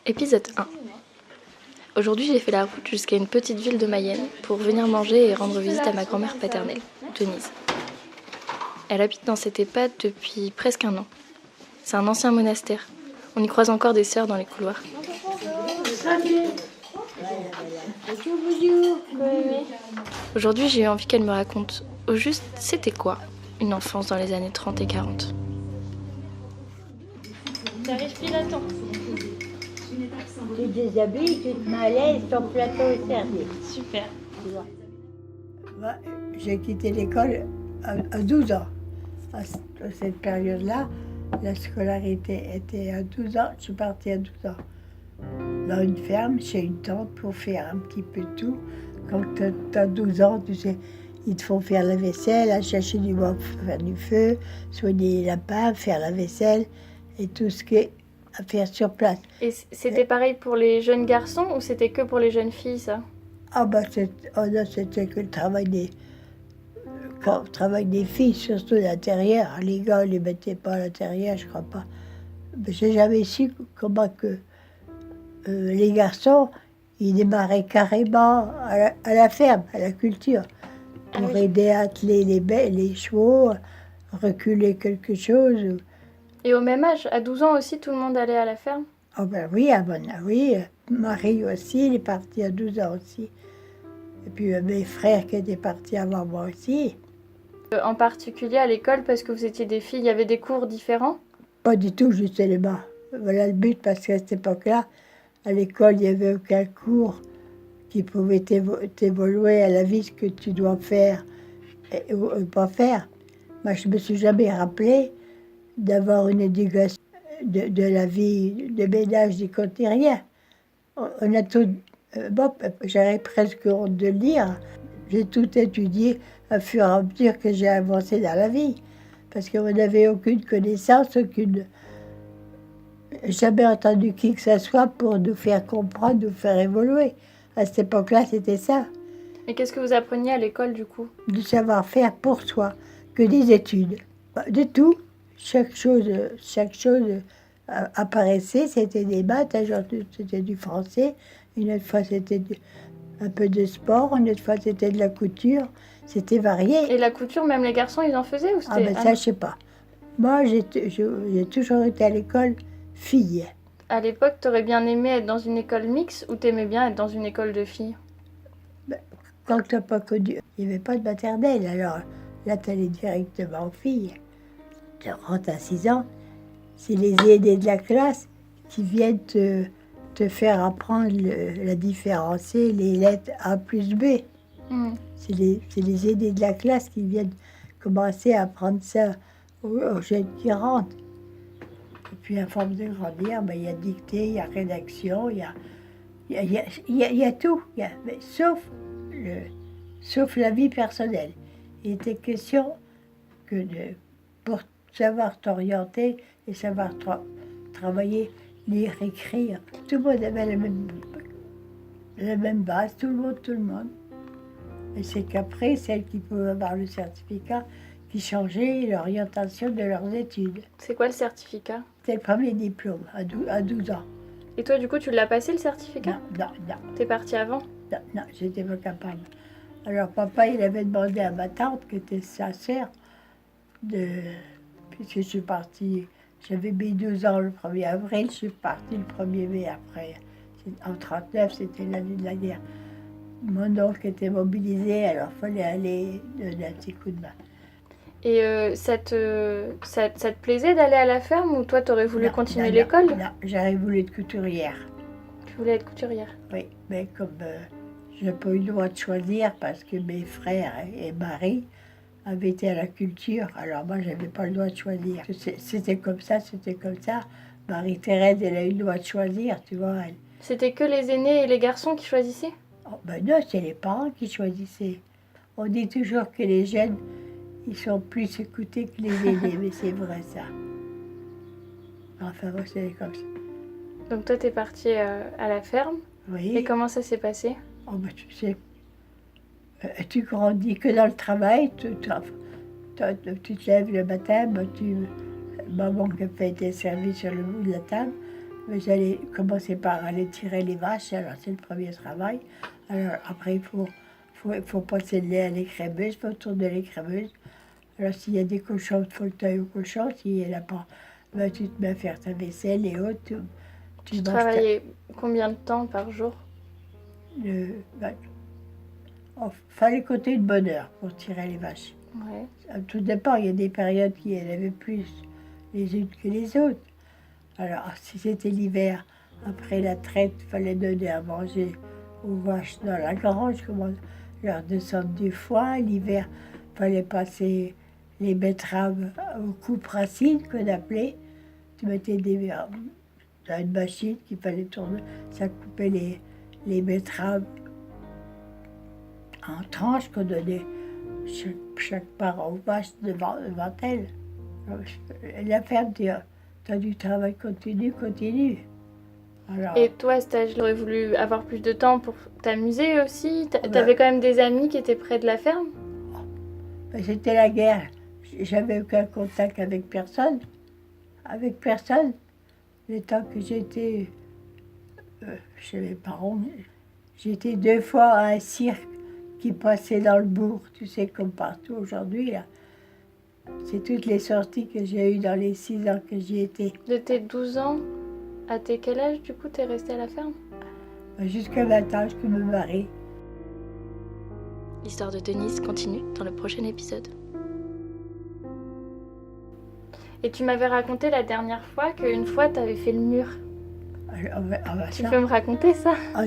Épisode 1. Aujourd'hui, j'ai fait la route jusqu'à une petite ville de Mayenne pour venir manger et rendre visite à ma grand-mère paternelle, Denise. Elle habite dans cette EHPAD depuis presque un an. C'est un ancien monastère. On y croise encore des sœurs dans les couloirs. Aujourd'hui, j'ai eu envie qu'elle me raconte au juste c'était quoi une enfance dans les années 30 et 40. T'arrives pile à temps. Tu te déshabilles, tu te mets à l'aise, ton plateau est servi. Super. Tu vois. Moi, j'ai quitté l'école à 12 ans. À cette période-là, la scolarité était à 12 ans. Je suis partie à 12 ans. Dans une ferme, chez une tante, pour faire un petit peu de tout. Quand tu as 12 ans, tu sais, ils te font faire la vaisselle, aller chercher du bois pour faire du feu, soigner les lapins, faire la vaisselle et tout ce qui est à faire sur place. Et c'était pareil pour les jeunes garçons ou c'était que pour les jeunes filles, ça? Ah bah c'était que le travail des filles, surtout l'intérieur. Les gars, ils les mettaient pas à l'intérieur, je crois pas. Mais j'ai jamais su comment que les garçons, ils démarraient carrément à la ferme, à la culture, pour aider à atteler les chevaux, reculer quelque chose. Et au même âge, à 12 ans aussi, tout le monde allait à la ferme? Ah ben oui, oui. Marie aussi, il est parti à 12 ans aussi. Et puis mes frères qui étaient partis avant moi aussi. En particulier à l'école, parce que vous étiez des filles, il y avait des cours différents? Pas du tout, juste les bas. Voilà le but, parce qu'à cette époque-là, à l'école, il n'y avait aucun cours qui pouvait t'évoluer à la vie, ce que tu dois faire ou pas faire. Moi, je ne me suis jamais rappelé d'avoir une éducation de la vie, de ménage, n'y comptait rien. On a tout... Bon, j'avais presque honte de le dire. J'ai tout étudié au fur et à mesure que j'ai avancé dans la vie. Parce qu'on n'avait aucune connaissance, jamais entendu qui que ce soit pour nous faire comprendre, nous faire évoluer. À cette époque-là, c'était ça. Et qu'est-ce que vous appreniez à l'école, du coup? Du savoir-faire pour soi, que des études. De tout. Chaque chose apparaissait, c'était des maths, un jour c'était du français, une autre fois c'était un peu de sport, une autre fois c'était de la couture, c'était varié. Et la couture, même les garçons, ils en faisaient ou c'était... Ah ben ça, je sais pas. Moi, j'ai toujours été à l'école fille. À l'époque, t'aurais bien aimé être dans une école mixte ou t'aimais bien être dans une école de filles? Quand tu n'as pas connu, il n'y avait pas de maternelle, alors là, tu allais directement aux filles. Tu rentres à 6 ans, c'est les aînés de la classe qui viennent te faire apprendre la différencier, les lettres A plus B. C'est les aînés de la classe qui viennent commencer à apprendre ça aux jeunes qui rentrent. Et puis, à force de grandir, ben, il y a dictée, il y a rédaction, il y a tout, mais sauf la vie personnelle. Il était question que pour savoir t'orienter et savoir travailler, lire, écrire, tout le monde avait la même base, tout le monde. Et c'est qu'après, celles qui pouvaient avoir le certificat, qui changeaient l'orientation de leurs études. C'est quoi le certificat? C'était le premier diplôme, à 12 ans. Et toi, du coup, tu l'as passé, le certificat? Non. T'es partie avant? Non, j'étais pas capable. Alors papa, il avait demandé à ma tante, qui était sa sœur, puisque je suis partie, j'avais mis 12 ans le 1er avril, je suis partie le 1er mai après. En 1939, c'était l'année de la guerre. Mon oncle était mobilisé, alors il fallait aller donner un petit coup de main. Et ça te plaisait d'aller à la ferme ou toi, t'aurais voulu continuer l'école? Non, j'aurais voulu être couturière. Tu voulais être couturière? Oui, mais comme je n'ai pas eu le droit de choisir parce que mes frères et Marie avaient été à la culture, alors moi, je n'avais pas le droit de choisir. C'était comme ça. Marie-Thérèse, elle a eu le droit de choisir, tu vois. C'était que les aînés et les garçons qui choisissaient? Oh, ben non, c'est les parents qui choisissaient. On dit toujours que les jeunes, ils sont plus écoutés que les aînés, mais c'est vrai ça. Enfin, moi, c'est comme ça. Donc toi, t'es partie à la ferme. Oui. Et comment ça s'est passé? Oh, ben, tu sais, tu grandis que dans le travail, tu te lèves le matin, maman qui fait tes services sur le bout de la table, Mais j'allais commencer par aller tirer les vaches, alors c'est le premier travail. Alors après, il faut passer le lait à l'écrémeuse, il faut tourner l'écrémeuse. Alors s'il y a des cochons, il faut que tu ailles aux cochons. S'il n'y en a pas, ben, tu te mets à faire ta vaisselle et autres. Tu manges travaillais combien de temps par jour? ben, fallait compter une bonne heure pour tirer les vaches. Ouais. Tout dépend, il y a des périodes qui en avaient plus les unes que les autres. Alors, si c'était l'hiver, après la traite, il fallait donner à manger aux vaches dans la grange, comment leur descendre du foin. L'hiver, il fallait passer les betteraves aux coupes racines, qu'on appelait. Tu mettais dans une machine qu'il fallait tourner, ça coupait les betteraves en tranches qu'on donnait chaque part aux vaches devant elles. La ferme, tu as du travail continu. Alors, Et toi, à cet âge, tu aurais voulu avoir plus de temps pour t'amuser aussi? ben, T'avais quand même des amis qui étaient près de la ferme? ben, c'était la guerre. J'avais aucun contact avec personne. Avec personne. Le temps que j'étais chez mes parents, j'étais 2 fois à un cirque qui passait dans le bourg, tu sais, comme partout aujourd'hui, là. C'est toutes les sorties que j'ai eues dans les 6 ans que j'y étais. De tes 12 ans à tes quel âge, du coup, t'es restée à la ferme? Jusqu'à 20 ans, je me marie. L'histoire de Denise continue dans le prochain épisode. Et tu m'avais raconté la dernière fois qu'une fois, t'avais fait le mur. Ah, bah, Tu ça, peux me raconter ça? ah,